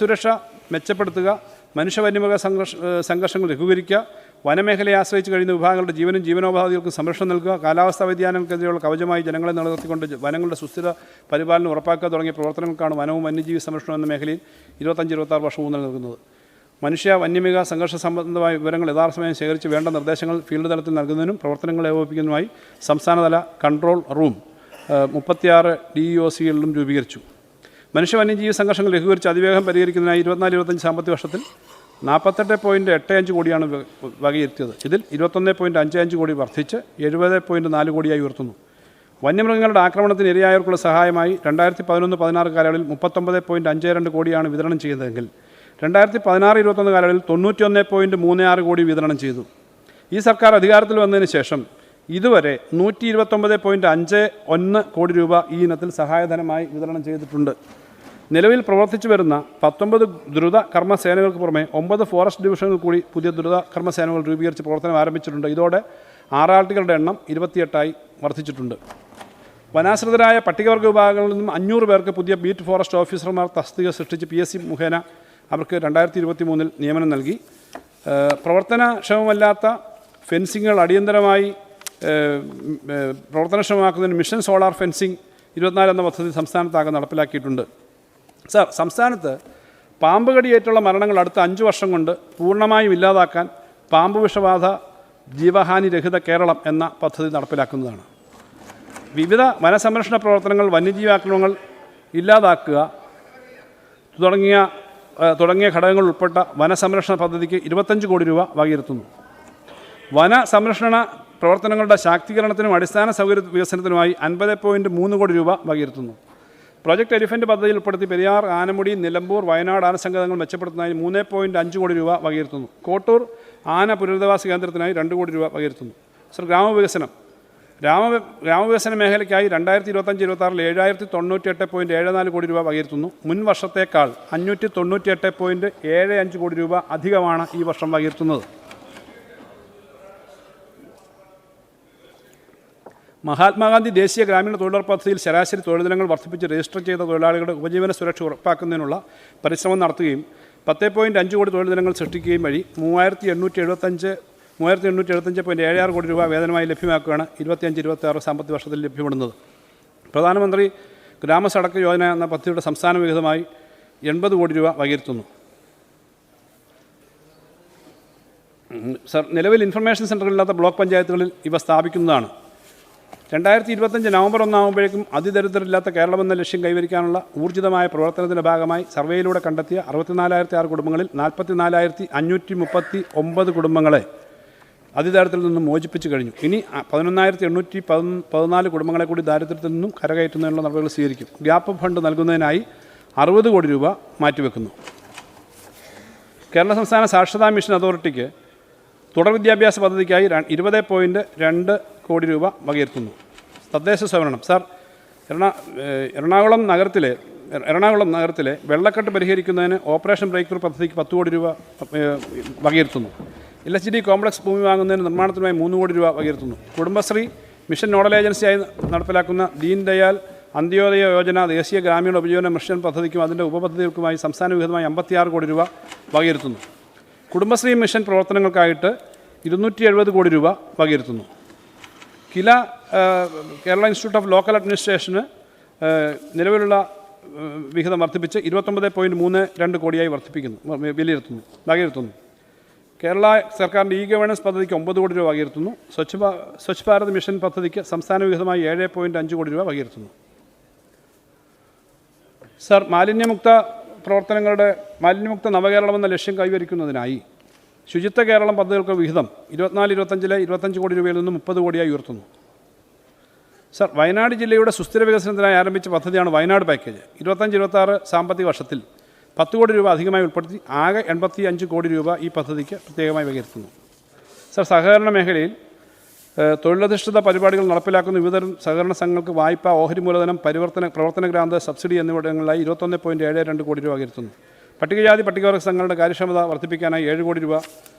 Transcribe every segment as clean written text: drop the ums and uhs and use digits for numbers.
സുരക്ഷ മെച്ചപ്പെടുത്തുക, മനുഷ്യ-വന്യമൃഗ സംഘർഷങ്ങൾ ലഘൂകരിക്കുക, വനമേഖലയെ ആശ്രയിച്ച് കഴിയുന്ന വിഭാഗങ്ങളുടെ ജീവനും ജീവനോപാധികൾക്കും സംരക്ഷണം നൽകുക, കാലാവസ്ഥാ വ്യതിയാനങ്ങൾക്കെതിരെയുള്ള കവചമായി ജനങ്ങളെ നിലനിർത്തിക്കൊണ്ട് വനങ്ങളുടെ സുസ്ഥിര പരിപാലനം ഉറപ്പാക്കുക തുടങ്ങിയ പ്രവർത്തനങ്ങൾക്കാണ് വനവും വന്യജീവി സംരക്ഷണം എന്ന മേഖലയിൽ 25-26 വർഷം ഊന്നൽ നൽകുന്നത്. മനുഷ്യ-വന്യമൃഗ സംഘർഷ സംബന്ധമായ വിവരങ്ങൾ യഥാർത്ഥമയം ശേഖരിച്ച് വേണ്ട നിർദ്ദേശങ്ങൾ ഫീൽഡ് തലത്തിൽ നൽകുന്നതിനും പ്രവർത്തനങ്ങളെ ഏകോപിപ്പിക്കുന്നതിനുമായി സംസ്ഥാനതല കൺട്രോൾ റൂം 36 DEOCകളിലും രൂപീകരിച്ചു. മനുഷ്യ-വന്യജീവി സംഘർഷങ്ങൾ ലഘൂകരിച്ച് അതിവേഗം പരിഹരിക്കുന്നതിനായി 24-25 സാമ്പത്തിക വർഷത്തിൽ 48.85 കോടിയാണ് വകയിരുത്തിയത്. ഇതിൽ 21.55 കോടി വർദ്ധിച്ച് 70.4 കോടിയായി ഉയർത്തുന്നു. വന്യമൃഗങ്ങളുടെ ആക്രമണത്തിന് ഇരയായവർക്കുള്ള സഹായമായി 2011-16 കാലയളവിൽ 39.52 കോടിയാണ് വിതരണം ചെയ്യുന്നതെങ്കിൽ 2016-21 കാലയളവിൽ 91.36 കോടി വിതരണം ചെയ്തു. ഈ സർക്കാർ അധികാരത്തിൽ വന്നതിന് ശേഷം ഇതുവരെ 129.51 കോടി രൂപ ഈ ഇനത്തിൽ സഹായധനമായി വിതരണം ചെയ്തിട്ടുണ്ട്. നിലവിൽ പ്രവർത്തിച്ചു വരുന്ന 19 ദ്രുത കർമ്മസേനകൾക്ക് പുറമെ 9 ഫോറസ്റ്റ് ഡിവിഷനുകൾ കൂടി പുതിയ ദ്രുത കർമ്മസേനകൾ രൂപീകരിച്ച് പ്രവർത്തനം ആരംഭിച്ചിട്ടുണ്ട്. ഇതോടെ ആറാൾട്ടികളുടെ എണ്ണം 28ആയി വർദ്ധിച്ചിട്ടുണ്ട്. വനാശ്രിതരായ പട്ടികവർഗ വിഭാഗങ്ങളിൽ നിന്നും 500 പേർക്ക് പുതിയ ബീറ്റ് ഫോറസ്റ്റ് ഓഫീസർമാർ തസ്തിക സൃഷ്ടിച്ച് PSC മുഖേന അവർക്ക് 2023 നിയമനം നൽകി. പ്രവർത്തനക്ഷമമല്ലാത്ത ഫെൻസിങ്ങുകൾ അടിയന്തരമായി പ്രവർത്തനക്ഷമമാക്കുന്നതിന് മിഷൻ സോളാർ ഫെൻസിംഗ് 24 എന്ന പദ്ധതി സംസ്ഥാനത്താകെ നടപ്പിലാക്കിയിട്ടുണ്ട്. സർ, സംസ്ഥാനത്ത് പാമ്പ് കടിയേറ്റുള്ള മരണങ്ങൾ അടുത്ത 5 വർഷം കൊണ്ട് പൂർണ്ണമായും ഇല്ലാതാക്കാൻ പാമ്പ് വിഷബാധ ജീവഹാനി രഹിത കേരളം എന്ന പദ്ധതി നടപ്പിലാക്കുന്നതാണ്. വിവിധ വനസംരക്ഷണ പ്രവർത്തനങ്ങൾ, വന്യജീവി ആക്രമണങ്ങൾ ഇല്ലാതാക്കുക തുടങ്ങിയ ഘടകങ്ങൾ ഉൾപ്പെട്ട വനസംരക്ഷണ പദ്ധതിക്ക് 25 കോടി രൂപ വകയിരുത്തുന്നു. വനസംരക്ഷണ പ്രവർത്തനങ്ങളുടെ ശാക്തീകരണത്തിനും അടിസ്ഥാന സൗകര്യ വികസനത്തിനുമായി 50.3 കോടി രൂപ വകയിരുത്തുന്നു. പ്രോജക്റ്റ് എലിഫൻ്റ് പദ്ധതിയിൽ ഉൾപ്പെടുത്തി പെരിയാർ, ആനമുടി, നിലമ്പൂർ, വയനാട് ആനസങ്കേതങ്ങൾ മെച്ചപ്പെടുത്തുന്നതിന് 3.5 കോടി രൂപ വകയിരുത്തുന്നു. കോട്ടൂർ ആന പുനരധിവാസ കേന്ദ്രത്തിനായി 2 കോടി രൂപ വകയിരുത്തുന്നു. സർ, ഗ്രാമവികസന മേഖലയ്ക്കായി 2025-26 798.74 കോടി രൂപ വകയിരുത്തുന്നു. മുൻ വർഷത്തേക്കാൾ 598.75 കോടി രൂപ അധികമാണ് ഈ വർഷം വകയിരുത്തുന്നത്. മഹാത്മാഗാന്ധി ദേശീയ ഗ്രാമീണ തൊഴിലുറപ്പ് പദ്ധതിയിൽ ശരാശരി തൊഴിൽ ദിനങ്ങൾ വർദ്ധിപ്പിച്ച് രജിസ്റ്റർ ചെയ്ത തൊഴിലാളികളുടെ ഉപജീവന സുരക്ഷ ഉറപ്പാക്കുന്നതിനുള്ള പരിശ്രമം നടത്തുകയും 10.5 കോടി തൊഴിൽ ദിനങ്ങൾ സൃഷ്ടിക്കുകയും വഴി 3,875.76 കോടി രൂപ വേതനമായി ലഭ്യമാക്കുകയാണ് 25-26 സാമ്പത്തിക വർഷത്തിൽ ലഭ്യപ്പെടുന്നത്. പ്രധാനമന്ത്രി ഗ്രാമസഡക്ക് യോജന എന്ന പദ്ധതിയുടെ സംസ്ഥാന വിഹിതമായി 80 കോടി രൂപ വകയിരുത്തുന്നു. സർ, നിലവിൽ ഇൻഫർമേഷൻ സെൻ്ററുകളില്ലാത്ത ബ്ലോക്ക് പഞ്ചായത്തുകളിൽ ഇവ സ്ഥാപിക്കുന്നതാണ്. 2025 നവംബർ 1 ആകുമ്പോഴേക്കും അതിദരിദ്രരില്ലാത്ത കേരളമെന്ന ലക്ഷ്യം കൈവരിക്കാനുള്ള ഊർജിതമായ പ്രവർത്തനത്തിൻ്റെ ഭാഗമായി സർവേയിലൂടെ കണ്ടെത്തിയ 64,006 കുടുംബങ്ങളിൽ 44,539 കുടുംബങ്ങളെ അതിദാരിദ്ര്യത്തിൽ നിന്നും മോചിപ്പിച്ചു കഴിഞ്ഞു. ഇനി 11,814 കുടുംബങ്ങളെ കൂടി ദാരിദ്ര്യത്തിൽ നിന്നും കരകയറ്റുന്നതിനുള്ള നടപടികൾ സ്വീകരിക്കും. ഗ്യാപ്പ് ഫണ്ട് നൽകുന്നതിനായി 60 കോടി രൂപ മാറ്റിവെക്കുന്നു. കേരള സംസ്ഥാന സാക്ഷരതാ മിഷൻ അതോറിറ്റിക്ക് തുടർ വിദ്യാഭ്യാസ പദ്ധതിക്കായി 20.2 കോടി രൂപ വകയിരുത്തുന്നു. തദ്ദേശ സ്വയംഭരണം. സാർ, എറണാകുളം നഗരത്തിലെ വെള്ളക്കെട്ട് പരിഹരിക്കുന്നതിന് ഓപ്പറേഷൻ ബ്രേക്ക് ത്രൂ പദ്ധതിക്ക് 10 കോടി രൂപ വകയിരുത്തുന്നു. LHD കോംപ്ലക്സ് ഭൂമി വാങ്ങുന്നതിന് നിർമ്മാണത്തിനുമായി 3 കോടി രൂപ വകയിരുത്തുന്നു. കുടുംബശ്രീ മിഷൻ നോഡൽ ഏജൻസിയായി നടപ്പിലാക്കുന്ന ദീൻ ദയാൽ അന്ത്യോദയ യോജന ദേശീയ ഗ്രാമീണ ഉപജീവന മിഷൻ പദ്ധതിക്കും അതിൻ്റെ ഉപപദ്ധതികൾക്കുമായി സംസ്ഥാന വിഹിതമായി 56 കോടി രൂപ വകയിരുത്തുന്നു. കുടുംബശ്രീ മിഷൻ പ്രവർത്തനങ്ങൾക്കായിട്ട് 270 കോടി രൂപ വകയിരുത്തുന്നു. കേരള ഇൻസ്റ്റിറ്റ്യൂട്ട് ഓഫ് ലോക്കൽ അഡ്മിനിസ്ട്രേഷന് നിലവിലുള്ള വിഹിതം വർദ്ധിപ്പിച്ച് 29.32 കോടിയായി വകയിരുത്തുന്നു. കേരള സർക്കാരിൻ്റെ ഗവേണൻസ് പദ്ധതിക്ക് 9 കോടി രൂപ വകയിരുത്തുന്നു. സ്വച്ഛ് ഭാരത് മിഷൻ പദ്ധതിക്ക് സംസ്ഥാന വിഹിതമായി 7.5 കോടി രൂപ വകയിരുത്തുന്നു. സർ, മാലിന്യമുക്ത നവകേരളമെന്ന ലക്ഷ്യം കൈവരിക്കുന്നതിനായി ശുചിത്വ കേരളം പദ്ധതികൾക്ക് വിഹിതം 24-25 25 കോടി രൂപയിൽ നിന്നും 30 കോടിയായി ഉയർത്തുന്നു. സർ, വയനാട് ജില്ലയുടെ സുസ്ഥിര വികസനത്തിനായി ആരംഭിച്ച പദ്ധതിയാണ് വയനാട് പാക്കേജ്. 25-26 സാമ്പത്തിക വർഷത്തിൽ 10 കോടി രൂപ അധികമായി ഉൾപ്പെടുത്തി ആകെ 85 കോടി രൂപ ഈ പദ്ധതിക്ക് പ്രത്യേകമായി വകയിരുത്തുന്നു. സർ, സഹകരണ മേഖലയിൽ തൊഴിലധിഷ്ഠിത പരിപാടികൾ നടപ്പിലാക്കുന്ന വിവിധ സഹകരണ സംഘങ്ങൾക്ക് വായ്പ, ഓഹരി മൂലധനം, പ്രവർത്തന ഗ്രാന്റ്, സബ്സിഡി എന്നിവിടങ്ങളിലായി 21.72 കോടി രൂപ വകയിരുത്തുന്നു. പട്ടികജാതി പട്ടികവർഗ സംഘങ്ങളുടെ കാര്യക്ഷമത വർദ്ധിപ്പിക്കാനായി 7 കോടി രൂപ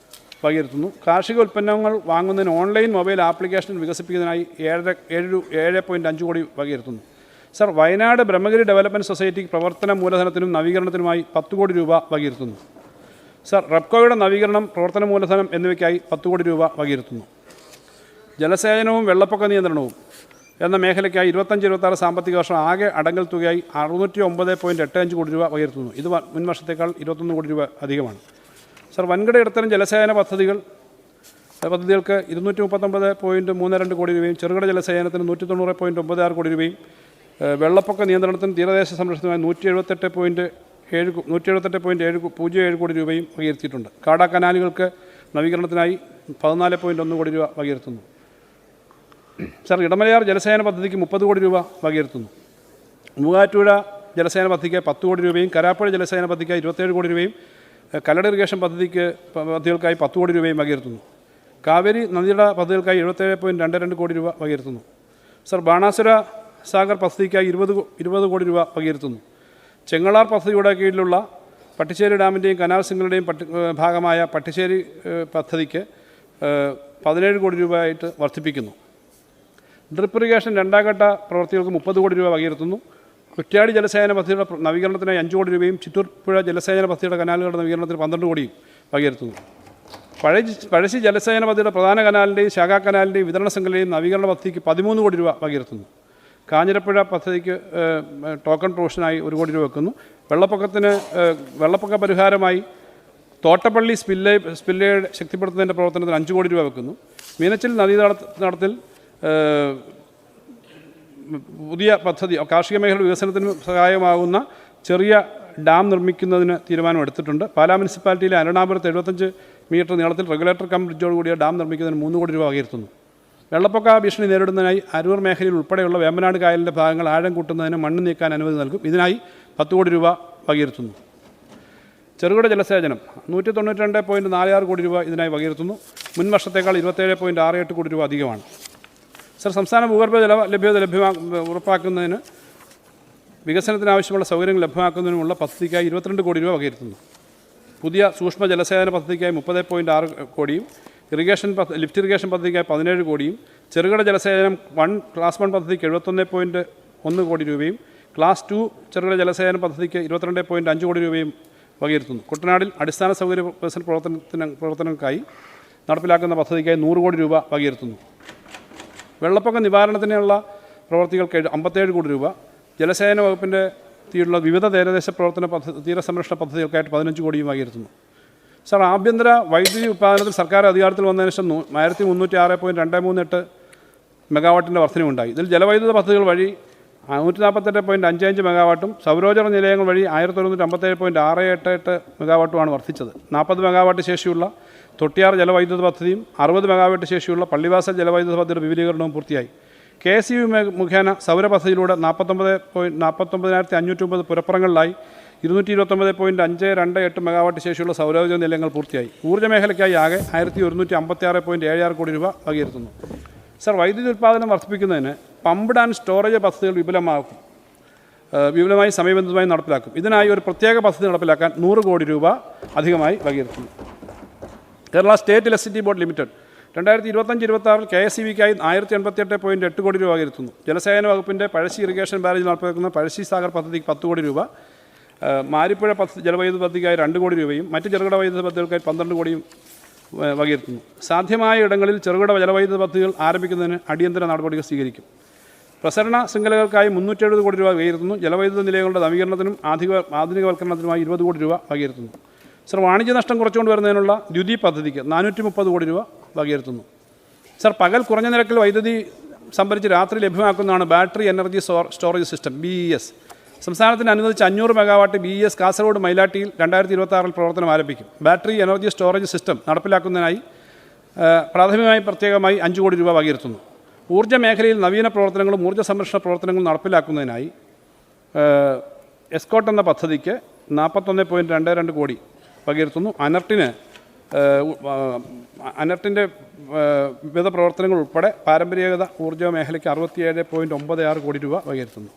വകയിരുത്തുന്നു. കാർഷിക ഉൽപ്പന്നങ്ങൾ വാങ്ങുന്നതിന് ഓൺലൈൻ മൊബൈൽ ആപ്ലിക്കേഷൻ വികസിപ്പിക്കുന്നതിനായി 7.5 കോടി വകയിരുത്തുന്നു. സർ, വയനാട് ബ്രഹ്മഗിരി ഡെവലപ്മെൻറ്റ് സൊസൈറ്റിക്ക് പ്രവർത്തന മൂലധനത്തിനും നവീകരണത്തിനുമായി 10 കോടി രൂപ വകയിരുത്തുന്നു. സർ, റെപ്കോയുടെ നവീകരണം, പ്രവർത്തന മൂലധനം എന്നിവയ്ക്കായി 10 കോടി രൂപ വകയിരുത്തുന്നു. ജലസേചനവും വെള്ളപ്പൊക്ക നിയന്ത്രണവും എന്ന മേഖലയ്ക്കായി 25-26 സാമ്പത്തിക വർഷം ആകെ അടങ്കൽ തുകയായി 609.85 കോടി രൂപ വകയിരുത്തുന്നു. ഇത് മുൻ വർഷത്തേക്കാൾ 21 കോടി രൂപ അധികമാണ്. സർ, വൻകിട ഇടത്തരം ജലസേചന പദ്ധതികൾക്ക് 239.32 കോടി രൂപയും ചെറുകിട ജലസേചനത്തിന് 190.96 കോടി രൂപയും വെള്ളപ്പൊക്ക നിയന്ത്രണത്തിന് തീരദേശ സംരക്ഷണത്തിനായി 178.07 കോടി രൂപയും വകയിരുത്തിയിട്ടുണ്ട്. കാടാ കനാലുകൾക്ക് നവീകരണത്തിനായി 14.1 കോടി രൂപ വകയിരുത്തുന്നു. സർ, ഇടമലയാർ ജലസേചന പദ്ധതിക്ക് 30 കോടി രൂപ വകയിരുത്തുന്നു. മൂവാറ്റുപുഴ ജലസേചന പദ്ധതിക്ക് 10 കോടി രൂപയും കരാപ്പുഴ ജലസേചന പദ്ധതിക്കായി 27 കോടി രൂപയും കല്ലട ഇറിഗേഷൻ പദ്ധതികൾക്കായി 10 കോടി രൂപയും വകയിരുത്തുന്നു. കാവേരി നദിയുടെ പദ്ധതികൾക്കായി 77.22 കോടി രൂപ വകയിരുത്തുന്നു. സർ, ബാണാസുര സാഗർ പദ്ധതിക്കായി 20 കോടി രൂപ വകയിരുത്തുന്നു. ചെങ്ങളാർ പദ്ധതിയുടെ കീഴിലുള്ള പട്ടിശ്ശേരി ഡാമിൻ്റെയും കനാൽ സിംഗിളുടെയും ഭാഗമായ പട്ടിശ്ശേരി പദ്ധതിക്ക് 17 കോടി രൂപയായിട്ട് വർദ്ധിപ്പിക്കുന്നു. ഡ്രിപ്പ് ഇറിഗേഷൻ രണ്ടാം ഘട്ട പ്രവൃത്തികൾക്ക് 30 കോടി രൂപ വകയിരുത്തുന്നു. കുറ്റ്യാടി ജലസേചന പദ്ധതിയുടെ നവീകരണത്തിനായി 5 കോടി രൂപയും ചിറ്റൂർ പുഴ ജലസേചന പദ്ധതിയുടെ കനാലുകളുടെ നവീകരണത്തിന് 12 കോടിയും വകയിരുത്തുന്നു. പഴശ്ശി ജലസേചന പദ്ധതിയുടെ പ്രധാന കനാലിൻ്റെയും ശാഖാ കനാലിൻ്റെയും വിതരണ ശൃംഖലയുടെയും നവീകരണ പദ്ധതിക്ക് 13 കോടി രൂപ വകയിരുത്തുന്നു. കാഞ്ഞിരപ്പുഴ പദ്ധതിക്ക് ടോക്കൺ പ്രൊവിഷനായി 1 കോടി രൂപ വെക്കുന്നു. വെള്ളപ്പൊക്ക പരിഹാരമായി തോട്ടപ്പള്ളി സ്പില്ലേ ശക്തിപ്പെടുത്തുന്നതിൻ്റെ പ്രവർത്തനത്തിന് 5 കോടി രൂപ വെക്കുന്നു. മീനച്ചിൽ നദീതടത്തിൽ പുതിയ പദ്ധതി കാർഷിക മേഖല വികസനത്തിന് സഹായമാകുന്ന ചെറിയ ഡാം നിർമ്മിക്കുന്നതിന് തീരുമാനമെടുത്തിട്ടുണ്ട്. പാലാ മുനിസിപ്പാലിറ്റിയിലെ അരുണാപുരത്ത് 75 മീറ്റർ നീളത്തിൽ റെഗുലേറ്റർ കം ബ്രിഡ്ജോട് കൂടിയ ഡാം നിർമ്മിക്കുന്നതിന് 3 കോടി രൂപ വകയിരുത്തുന്നു. വെള്ളപ്പൊക്ക ഭീഷണി നേരിടുന്നതിനായി അരൂർ മേഖലയിൽ ഉൾപ്പെടെയുള്ള വേമ്പനാട് കായലിൻ്റെ ഭാഗങ്ങൾ ആഴം കൂട്ടുന്നതിന് മണ്ണ് നീക്കാൻ അനുമതി നൽകും. ഇതിനായി 10 കോടി രൂപ വകയിരുത്തുന്നു. ചെറുകിട ജലസേചനം 192.46 കോടി രൂപ ഇതിനായി വകയിരുത്തുന്നു. മുൻ വർഷത്തേക്കാൾ 27.68 കോടി രൂപ അധികമാണ്. സർ, സംസ്ഥാന ഭൂഗർഭ ജല ലഭ്യത ഉറപ്പാക്കുന്നതിന് വികസനത്തിനാവശ്യമുള്ള സൗകര്യങ്ങൾ ലഭ്യമാക്കുന്നതിനുമുള്ള പദ്ധതിക്കായി 22 കോടി രൂപ വകയിരുത്തുന്നു. പുതിയ സൂക്ഷ്മ ജലസേചന പദ്ധതിക്കായി 30.6 കോടിയും ലിഫ്റ്റ് ഇറിഗേഷൻ പദ്ധതിക്കായി 17 കോടിയും ചെറുകിട ജലസേചനം ക്ലാസ് 1 പദ്ധതിക്ക് 71.1 കോടി രൂപയും ക്ലാസ് 2 ചെറുകിട ജലസേചന പദ്ധതിക്ക് 22.5 കോടി രൂപയും വകയിരുത്തുന്നു. കുട്ടനാടിൽ അടിസ്ഥാന സൗകര്യ വികസന പ്രവർത്തനങ്ങൾക്കായി നടപ്പിലാക്കുന്ന പദ്ധതിക്കായി 100 കോടി രൂപ വകയിരുത്തുന്നു. വെള്ളപ്പൊക്ക നിവാരണത്തിനുള്ള പ്രവൃത്തികൾക്ക് 57 കോടി രൂപ, ജലസേചന വകുപ്പിൻ്റെ കീഴിലുള്ള വിവിധ തീരദേശ തീരസംരക്ഷണ പദ്ധതികൾക്കായിട്ട് 15 കോടിയും വകയിരുത്തുന്നു. സർ, ആഭ്യന്തര വൈദ്യുതി ഉത്പാദനത്തിൽ സർക്കാർ അധികാരത്തിൽ വന്നതിന് ശേഷം 1306.238 മെഗാവാട്ടിൻ്റെ വർധനയുണ്ടായി. ഇതിൽ ജലവൈദ്യുത പദ്ധതികൾ വഴി 148.55 മെഗാവാട്ടും സൗരോർജ്ജ നിലയങ്ങൾ വഴി 1157.688 മെഗാവാട്ടുമാണ് വർദ്ധിച്ചത്. 40 മെഗാവാട്ട് ശേഷിയുള്ള തൊട്ടിയാർ ജലവൈദ്യുത പദ്ധതിയും 60 മെഗാവാട്ട് ശേഷിയുള്ള പള്ളിവാസൽ ജലവൈദ്യുത പദ്ധതിയുടെ വിപുലീകരണവും പൂർത്തിയായി. KSU മുഖേന സൗര പദ്ധതിയിലൂടെ 49,509 പുരപ്പുറങ്ങളിലായി 229.528 മെഗാവാട്ട് ശേഷിയുള്ള സൗരോർജ്ജ നിലയങ്ങൾ പൂർത്തിയായി. ഊർജ്ജ മേഖലയ്ക്കായി ആകെ 1156.76 കോടി രൂപ വകയിരുത്തുന്നു. സർ, വൈദ്യുതി ഉൽപ്പാദനം വർദ്ധിപ്പിക്കുന്നതിന് പമ്പ്ഡ് ആൻഡ് സ്റ്റോറേജ് പദ്ധതികൾ വിപുലമായി സമയബന്ധിതമായി നടപ്പിലാക്കും. ഇതിനായി ഒരു പ്രത്യേക പദ്ധതി നടപ്പിലാക്കാൻ 100 കോടി രൂപ അധികമായി വകയിരുത്തുന്നു. Kerala state electricity board limited 2025-26 KSEBക്കായി 1088.8 കോടി രൂപ വകയിരുത്തുന്നു. ജലസേചന വകുപ്പിൻ്റെ പഴശ്ശി ഇറിഗേഷൻ ബാരേജിൽ നടപ്പിലാക്കുന്ന പഴശ്ശി സാഗർ പദ്ധതിക്ക് 10 കോടി രൂപ, മാരിപ്പുഴ ജലവൈദ്യുത പദ്ധതിക്കായി 2 കോടി രൂപയും മറ്റ് ചെറുകിട വൈദ്യുത പദ്ധതികൾക്കായി 12 കോടിയും വകയിരുത്തുന്നു. സാധ്യമായ ഇടങ്ങളിൽ ചെറുകിട ജലവൈദ്യുത പദ്ധതികൾ ആരംഭിക്കുന്നതിന് അടിയന്തര നടപടികൾ സ്വീകരിക്കും. പ്രസരണ ശൃംഖലകൾക്കായി 370 കോടി രൂപ വകയിരുത്തുന്നു. ജലവൈദ്യുത നിലയങ്ങളുടെ നവീകരണത്തിനും ആധുനികവൽക്കരണത്തിനുമായി 20 കോടി രൂപ വകയിരുത്തുന്നു. സർ, വാണിജ്യ നഷ്ടം കുറച്ചുകൊണ്ട് വരുന്നതിനുള്ള ദ്യുതി പദ്ധതിക്ക് 430 കോടി രൂപ വകയിരുത്തുന്നു. സർ, പകൽ കുറഞ്ഞ നിരക്കിൽ വൈദ്യുതി സംഭരിച്ച് രാത്രി ലഭ്യമാക്കുന്നതാണ് battery energy storage system BES. സംസ്ഥാനത്തിന് അനുവദിച്ച 500 മെഗാവാട്ട് BES കാസർഗോഡ് മൈലാട്ടിയിൽ 2026 പ്രവർത്തനം ആരംഭിക്കും. ബാറ്ററി എനർജി സ്റ്റോറേജ് സിസ്റ്റം നടപ്പിലാക്കുന്നതിനായി പ്രാഥമികമായി പ്രത്യേകമായി 5 കോടി രൂപ വകയിരുത്തുന്നു. ഊർജ്ജ മേഖലയിൽ നവീന പ്രവർത്തനങ്ങളും ഊർജ്ജ സംരക്ഷണ പ്രവർത്തനങ്ങളും നടപ്പിലാക്കുന്നതിനായി എസ്കോട്ട് എന്ന പദ്ധതിക്ക് 41.22 കോടി വകയിരുത്തുന്നു. അനർട്ടിൻ്റെ വിവിധ പ്രവർത്തനങ്ങൾ ഉൾപ്പെടെ പാരമ്പര്യേകത ഊർജ്ജ മേഖലയ്ക്ക് 67.96 കോടി രൂപ വകയിരുത്തുന്നു.